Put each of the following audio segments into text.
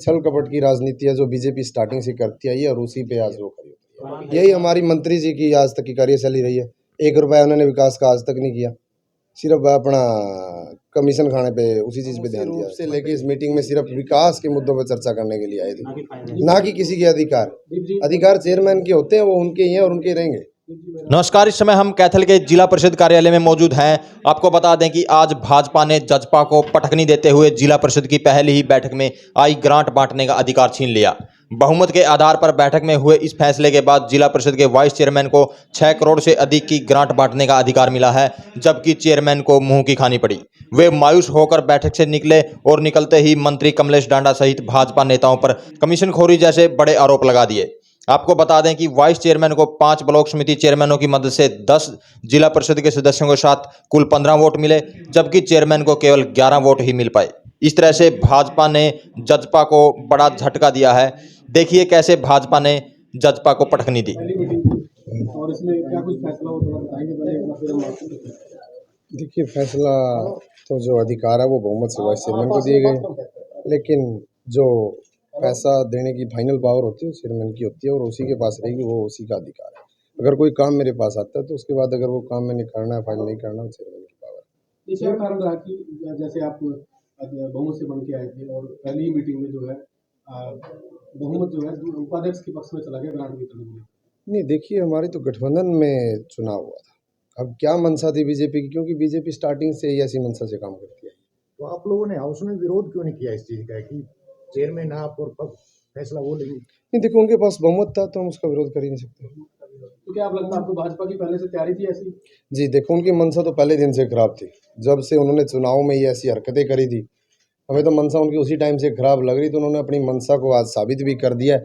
छल कपट की राजनीति है जो बीजेपी स्टार्टिंग से करती आई है और उसी पे आज वो खड़ी होती है। यही हमारी मंत्री जी की आज तक की कार्यशैली रही है। 1 रुपया उन्होंने विकास का आज तक नहीं किया, सिर्फ अपना कमीशन खाने पे उसी चीज़ पे ध्यान दिया से लेके इस मीटिंग में सिर्फ विकास के मुद्दों पर चर्चा करने के लिए आए थे, ना कि किसी के अधिकार चेयरमैन के होते हैं, वो उनके ही हैं और उनके रहेंगे। नमस्कार, इस समय हम कैथल के जिला परिषद कार्यालय में मौजूद हैं। आपको बता दें कि आज भाजपा ने जजपा को पटखनी देते हुए जिला परिषद की पहली ही बैठक में आई ग्रांट बांटने का अधिकार छीन लिया। बहुमत के आधार पर बैठक में हुए इस फैसले के बाद जिला परिषद के वाइस चेयरमैन को 6 करोड़ से अधिक की ग्रांट बांटने का अधिकार मिला है, जबकि चेयरमैन को मुंह की खानी पड़ी। वे मायूस होकर बैठक से निकले और निकलते ही मंत्री कमलेश डांडा सहित भाजपा नेताओं पर कमीशनखोरी जैसे बड़े आरोप लगा दिए। आपको बता दें कि वाइस चेयरमैन को 5 ब्लॉक समिति चेयरमैनों की मदद से 10 जिला परिषद के सदस्यों के साथ कुल 15 वोट मिले, जबकि चेयरमैन को केवल 11 वोट ही मिल पाए। इस तरह से भाजपा ने जजपा को बड़ा झटका दिया है। देखिए कैसे भाजपा ने जजपा को पटखनी दी। और इसमें क्या कुछ फैसला हो तो बताएंगे पहले एक बार फिर हम आपको। देखिए, फैसला तो जो अधिकार है वो बहुमत से वाइस चेयरमैन को दिए गए, लेकिन जो पैसा देने की फाइनल पावर होती है वो चेयरमैन की होती है और उसी के पास रहेगी, वो उसी का अधिकार है। अगर कोई काम मेरे पास आता है तो उसके बाद अगर वो काम मैंने करना है, फाइल नहीं करना, वो चेयरमैन की पावर है। क्या कारण रहा कि जैसे आप बहुमत से बन के आए थे और पहली मीटिंग में जो है बहुमत जो है उपाध्यक्ष के पक्ष में चला गया ग्रांट वितरण में? नहीं, देखिए, हमारी तो गठबंधन में चुनाव हुआ था। अब क्या मंशा थी बीजेपी की, क्योंकि बीजेपी स्टार्टिंग से ही ऐसी मंशा से काम करती है। तो आप लोगों ने हाउस में विरोध क्यों नहीं किया इस चीज का कि चेयरमैन आप और फैसला वो लेंगे? नहीं, देखो, उनके पास बहुमत था तो हम उसका विरोध कर ही नहीं सकते। तो क्या आप लगता है आपको भाजपा की पहले से तैयारी थी ऐसी? जी, देखो, उनकी मंशा तो पहले दिन से खराब थी। जब से उन्होंने चुनाव में ये ऐसी हरकतें करी थी, हमें तो मंशा उनकी उसी टाइम से खराब लग रही, तो उन्होंने अपनी मंशा को आज साबित भी कर दिया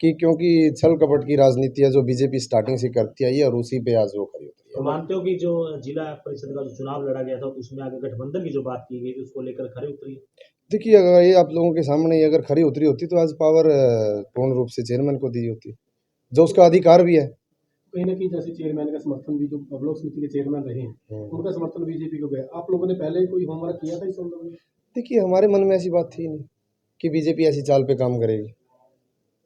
कि क्योंकि छल कपट की राजनीति है जो बीजेपी स्टार्टिंग से करती आई है और उसी पे आज वो खड़ी होती है। तो मानते हो कि जो जिला परिषद का जो चुनाव लड़ा गया था उसमें आगे गठबंधन की जो बात की गई उसको लेकर खरे उतरी? देखिए, अगर ये आप लोगों के सामने ही अगर खरी उतरी होती तो आज पावर पूर्ण रूप से चेयरमैन को दी होती, जो उसका अधिकार भी है। कहीं ना कहीं जैसे चेयरमैन का समर्थन भी जो ब्लॉक समिति के चेयरमैन रहे हैं उनका समर्थन बीजेपी को गया। आप लोगों ने पहले कोई होमवर्क किया था इस संदर्भ में? देखिए, हमारे मन में ऐसी बात थी नहीं कि बीजेपी ऐसी चाल पे काम करेगी।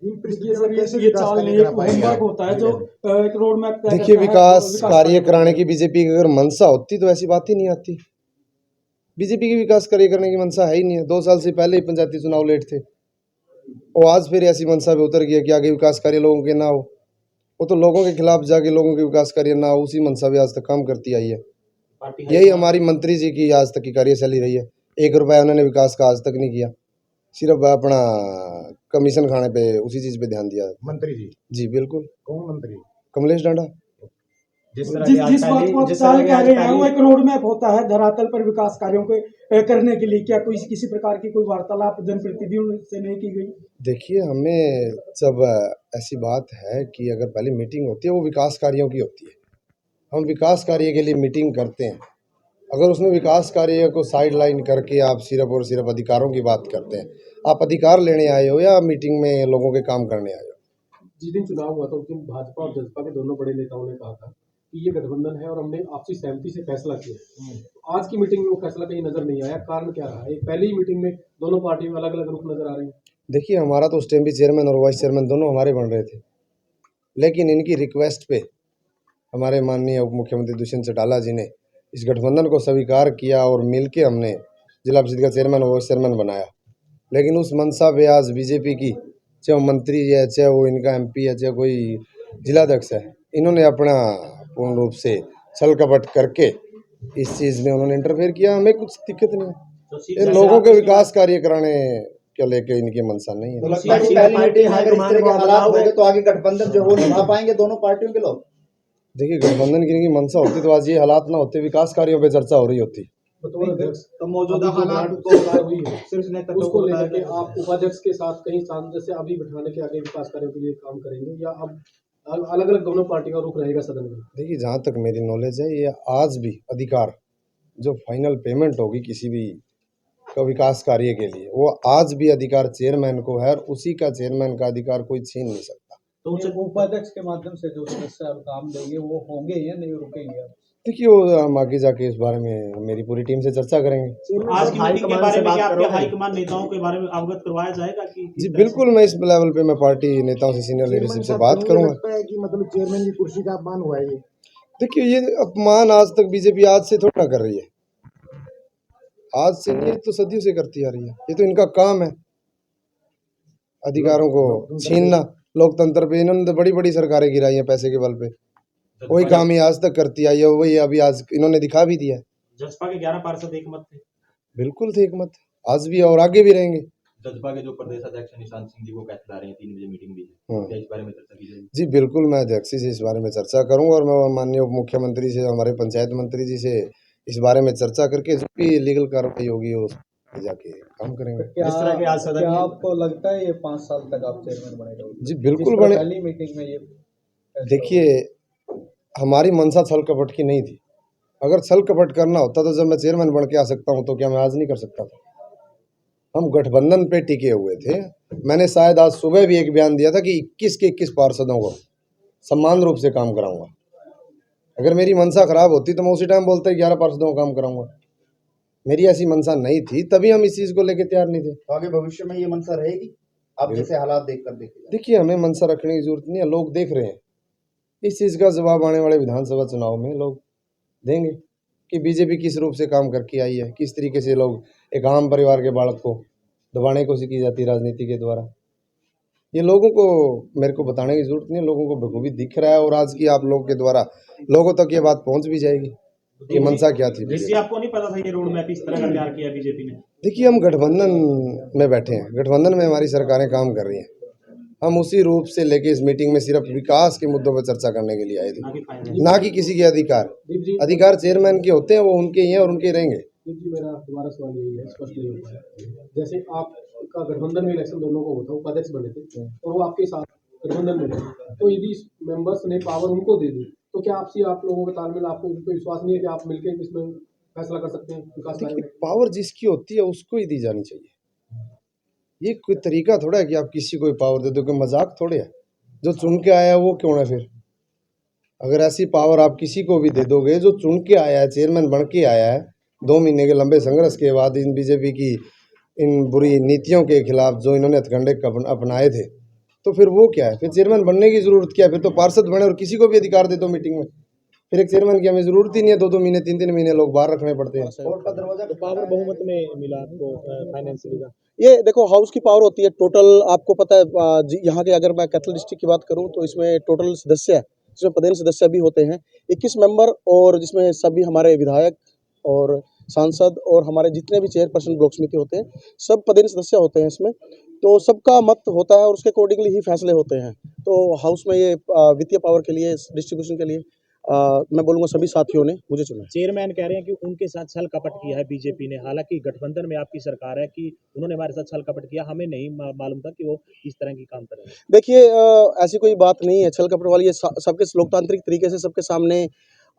ये चाल नहीं, एक होमवर्क होता है जो एक रोड मैप। देखिए, विकास कार्य कराने की बीजेपी की अगर मंशा होती तो ऐसी बात ही नहीं आती। बीजेपी की विकास कार्य करने की मंशा है ही नहीं है। 2 साल से पहले ही पंचायती चुनाव लेट थे और आज फिर ऐसी मंशा पे उतर गया कि आगे विकास कार्य लोगों के ना हो। वो तो लोगों के खिलाफ जाके लोगों के विकास कार्य ना हो, उसी मंशा पे आज तक काम करती आई है। यही हमारी मंत्री जी की आज तक की कार्यशैली रही है। 1 रुपया उन्होंने विकास का आज तक नहीं किया, सिर्फ अपना कमीशन खाने पे उसी चीज पे ध्यान दिया। मंत्री जी? बिल्कुल। कौन मंत्री? कमलेश डांडा। जिस बात को आप चाल कह रहे हैं वो एक रोड मैप होता है धरातल पर विकास कार्यों के करने के लिए। क्या कोई किसी प्रकार की कोई वार्तालाप जनप्रतिनिधियों से नहीं की गई? देखिए, हमें जब ऐसी बात है कि अगर पहले मीटिंग होती है वो विकास कार्यों की होती है, हम विकास कार्य के लिए मीटिंग करते हैं। अगर उसमें विकास कार्य को साइड लाइन करके आप सिर्फ और सिर्फ अधिकारों की बात करते हैं, आप अधिकार लेने आए हो या मीटिंग में लोगों के काम करने आए हो? जिस दिन चुनाव हुआ था उस दिन भाजपा और जसपा के दोनों बड़े नेताओं ने कहा था कि ये गठबंधन है और हमने आपसी सहमति से फैसला किया। आज की मीटिंग में वो फैसला कहीं नजर नहीं आया, कारण क्या रहा? एक पहली ही मीटिंग में दोनों पार्टियों में अलग अलग रुख नजर आ रहे हैं। देखिए, हमारा तो उस टाइम भी चेयरमैन और वाइस चेयरमैन दोनों हमारे बन रहे थे, लेकिन इनकी रिक्वेस्ट पे हमारे माननीय उप मुख्यमंत्री दुष्यंत चौटाला जी ने इस गठबंधन को स्वीकार किया और मिलके हमने जिला परिषद का चेयरमैन और वाइस चेयरमैन बनाया। लेकिन उस मंशा पे आज बीजेपी की, चाहे वो मंत्री है, चाहे वो इनका MP है, चाहे कोई जिलाध्यक्ष है, इन्होंने अपना पूर्ण रूप से छल कपट करके इस चीज़ में उन्होंने इंटरफेयर किया। हमें कुछ दिक्कत नहीं है, इन लोगों के विकास कार्य कराने के लेके इनकी मंशा नहीं है। तो लगता है कि पहली मीटिंग में अगर इस तरह के हालात होंगे तो आगे गठबंधन जो वो निभा पाएंगे दोनों पार्टियों के लोग? देखिए, गठबंधन की इनकी मंशा होती तो आज ये हालात ना होते, विकास कार्यों पे चर्चा हो रही होती। तो मौजूदा हालात को हुई है उसको लेकर के आप उपाध्यक्ष के साथ कहीं सामंजस्य अभी बिठाने के आगे विकास कार्यों के लिए काम करेंगे या अब अलग अलग दोनों पार्टी का रुख रहेगा सदन में? देखिए, जहाँ तक मेरी नॉलेज है, ये आज भी अधिकार जो फाइनल पेमेंट होगी किसी भी का विकास कार्य के लिए, वो आज भी अधिकार चेयरमैन को है और उसी का चेयरमैन का अधिकार कोई छीन नहीं सकता। तो उपाध्यक्ष के माध्यम से जो सदस्य काम देंगे वो होंगे या नहीं रुकेंगे? देखिए वो हम आगे जाके इस बारे में मेरी पूरी टीम से चर्चा करेंगे। आज की मीटिंग के बारे में क्या आपके हाईकमान नेताओं के बारे में अवगत करवाया जाएगा कि जी बिल्कुल, मैं इस लेवल पे मैं पार्टी नेताओं से, सीनियर लीडरशिप से बात करूंगा। लगता है कि मतलब चेयरमैन की कुर्सी का अपमान हुआ है ये। देखिए ये अपमान आज तक बीजेपी आज से थोड़ा कर रही है, आज से नहीं, ये तो सदियों से करती आ रही है। ये तो इनका काम है, अधिकारों को छीनना। लोकतंत्र पे इन्होंने तो बड़ी बड़ी सरकारें गिराई हैं पैसे के बल पे, वही काम ही आज तक करती आई है, वही अभी आज इन्होंने दिखा भी दिया है। जसपा के 11 पार्षद एकमत थे। बिल्कुल थे एकमत, आज भी और आगे भी रहेंगे। जजपा के जो प्रदेश अध्यक्ष निशांत सिंह जी वो कैथल आ रहे हैं, 3 बजे मीटिंग भी है, क्या इस बारे में चर्चा की जाएगी? जी बिल्कुल, मैं अध्यक्ष से इस बारे में चर्चा करूंगा और मैं माननीय उप मुख्यमंत्री से, हमारे पंचायत मंत्री जी से इस बारे में चर्चा करके जो भी लीगल कार्रवाई होगी उस पे जाके काम करेंगे। इस तरह के आज सदन क्या में आपको लगता है ये 5 साल तक आप चेयरमैन बने रहोगे? जी बिल्कुल जिस तरह बने। पहली मीटिंग में ये देखिए हमारी मंशा छल कपट की नहीं थी। अगर छल कपट करना होता तो जब मैं चेयरमैन बन के आ सकता हूँ तो क्या मैं आज नहीं कर सकता था? हम गठबंधन पे टिके हुए थे। मैंने शायद आज सुबह भी एक बयान दिया था कि 21 के 21 पार्षदों को समान रूप से काम कराऊंगा। अगर मेरी मंशा खराब होती तो मैं उसी टाइम बोलता 11 पार्षदों का काम कराऊंगा। मेरी ऐसी मंशा नहीं थी, तभी हम इस चीज़ को लेकर तैयार नहीं थे। तो आगे भविष्य में ये मंशा रहेगी, आप जैसे हालात देखकर देखिए। देखिए हमें मंशा रखने की जरूरत नहीं है, लोग देख रहे हैं। इस चीज़ का जवाब आने वाले विधानसभा चुनाव में लोग देंगे कि बीजेपी किस रूप से काम करके आई है, किस तरीके से लोग एक आम परिवार के बालक को दबाने की कोशिश की जाती है राजनीति के द्वारा। ये लोगों को मेरे को बताने की जरूरत नहीं है, लोगों को बखूबी दिख रहा है और आज की आप लोगों के द्वारा लोगों तक ये बात पहुंच भी जाएगी कि मंशा क्या थी। जिससे आपको नहीं पता था ये रोड मैप इस तरह का तैयार किया बीजेपी ने? देखिए हम गठबंधन में बैठे हैं, गठबंधन में हमारी सरकारें काम कर रही हैं। हम उसी रूप से लेके इस मीटिंग में सिर्फ विकास के मुद्दों पर चर्चा करने के लिए आए थे, ना कि किसी के अधिकार। दीप जी, अधिकार चेयरमैन के होते हैं, वो उनके ही हैं और उनके ही रहेंगे। दीप जी, मेरा दोबारा सवाल यही है, स्पष्ट नहीं हो पाया। जैसे आपका गठबंधन में इलेक्शन दोनों को होता, उपाध्यक्ष बने थे और वो आपके साथ गठबंधन में रहे, तो यदि मेंबर्स ने पावर उनको दे दी तो क्या आपसी आप लोगों का तालमेल, आपको उन पर विश्वास नहीं है कि आप मिलकर इसमें फैसला कर सकते हैं विकास कार्य देखिए में? पावर जिसकी होती है उसको ही दी जानी चाहिए। ये कोई तरीका थोड़ा है कि आप किसी को पावर दे दो, कोई मजाक थोड़े है। जो चुन के आया है वो क्यों है फिर? अगर ऐसी पावर आप किसी को भी दे दोगे, जो चुन के आया है, चेयरमैन बन के आया है, 2 महीने के लंबे संघर्ष के बाद इन बीजेपी की इन बुरी नीतियों के खिलाफ जो इन्होंने हथकंडे अपनाए थे, तो फिर वो क्या है? फिर चेयरमैन बनने की जरूरत क्या है? फिर तो पार्षद बने और किसी को भी अधिकार दे दो मीटिंग में। फिर एक चेयरमैन की हमें जरूरत ही नहीं है, 2-2 महीने 3-3 महीने लोग बाहर रखने पड़ते हैं। कोर्ट का दरवाजा पावर बहुमत में मिला आपको फाइनेंशियली का? ये देखो हाउस की पावर होती है टोटल, आपको पता है यहाँ के, अगर मैं कैथल डिस्ट्रिक्ट की बात करूँ तो इसमें टोटल सदस्य है, जिसमें पदेन सदस्य भी होते हैं 21 मेंबर, और जिसमें सभी हमारे विधायक और सांसद और हमारे जितने भी चेयरपर्सन ब्लॉक समिति होते हैं सब पदेन सदस्य होते हैं इसमें। तो सबका मत होता है और उसके अकॉर्डिंगली ही फैसले होते हैं। तो हाउस में ये वित्तीय पावर के लिए, डिस्ट्रीब्यूशन के लिए मैं बोलूँगा सभी साथियों ने मुझे चुना। चेयरमैन कह रहे हैं कि उनके साथ छल कपट किया है बीजेपी ने, हालांकि गठबंधन में आपकी सरकार है, कि उन्होंने हमारे साथ छल कपट किया, हमें नहीं मालूम था कि वो इस तरह की काम करेंगे। देखिए ऐसी कोई बात नहीं है छल कपट वाली, ये सबके लोकतांत्रिक तरीके से सबके सामने।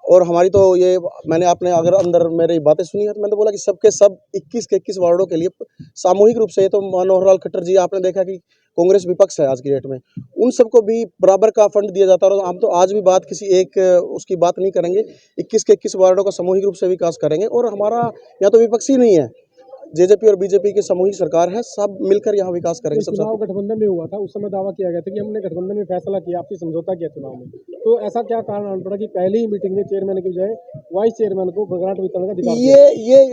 और हमारी तो ये, मैंने आपने अगर अंदर मेरी बातें सुनी है तो मैंने तो बोला कि सबके सब 21 के 21 वार्डों के लिए सामूहिक रूप से, ये तो मनोहर लाल खट्टर जी, आपने देखा कि कांग्रेस विपक्ष है आज की डेट में, उन सबको भी बराबर का फंड दिया जाता है। और हम तो आज भी बात किसी एक उसकी बात नहीं करेंगे, 21 के 21 वार्डों का सामूहिक रूप से विकास करेंगे। और हमारा यहाँ तो विपक्ष ही नहीं है, जेजेपी और बीजेपी की सामूहिक सरकार है, सब मिलकर यहाँ विकास करेंगे। सब चुनाव गठबंधन में हुआ था, उस समय दावा किया गया था कि हमने गठबंधन में फैसला किया, आपसी समझौता किया चुनाव में, तो ऐसा क्या कारण आना पड़ा कि पहली ही मीटिंग में चेयरमैन की बजाय वाइस चेयरमैन को ग्रांट वितरण का अधिकार दिया?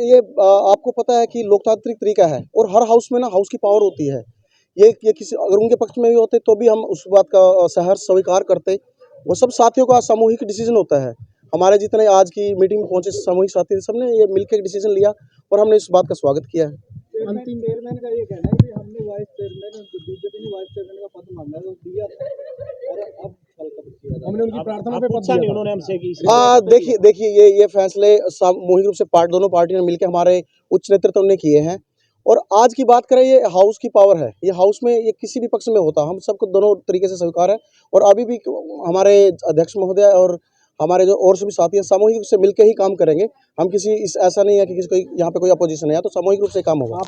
ये आपको पता है कि लोकतांत्रिक तरीका है, और हर हाउस में ना हाउस की पावर होती है। ये किसी अगर उनके पक्ष में भी होते तो भी हम उस बात का सहर्ष स्वीकार करते। वो सब साथियों का सामूहिक डिसीजन होता है। हमारे जितने आज की मीटिंग में पहुंचे सामूहिक साथी थे, सबने ये मिलकर डिसीजन लिया और हमने इस बात का स्वागत किया है। अंतिम चेयरमैन का ये कहना है कि हमने वाइस चेयरमैन, बीजेपी ने वाइस चेयरमैन का पद मांगा तो दिया और अब छल कपट किया, हमने उनकी प्रार्थना पे पद दिया। उन्होंने हमसे कि देखिए ये फैसले सामूहिक रूप से दोनों पार्टियों ने मिलकर हमारे उच्च नेतृत्व ने किए हैं। और आज की बात करें, ये हाउस की पावर है, ये हाउस में ये किसी भी पक्ष में होता, हम सबको दोनों तरीके से स्वीकार है। और अभी भी हमारे अध्यक्ष महोदय और हमारे जो और सभी साथी हैं सामूहिक रूप से मिलकर ही काम करेंगे। हम किसी ऐसा नहीं है कि किसी को यहाँ पे कोई अपोजिशन है, तो सामूहिक रूप से काम होगा।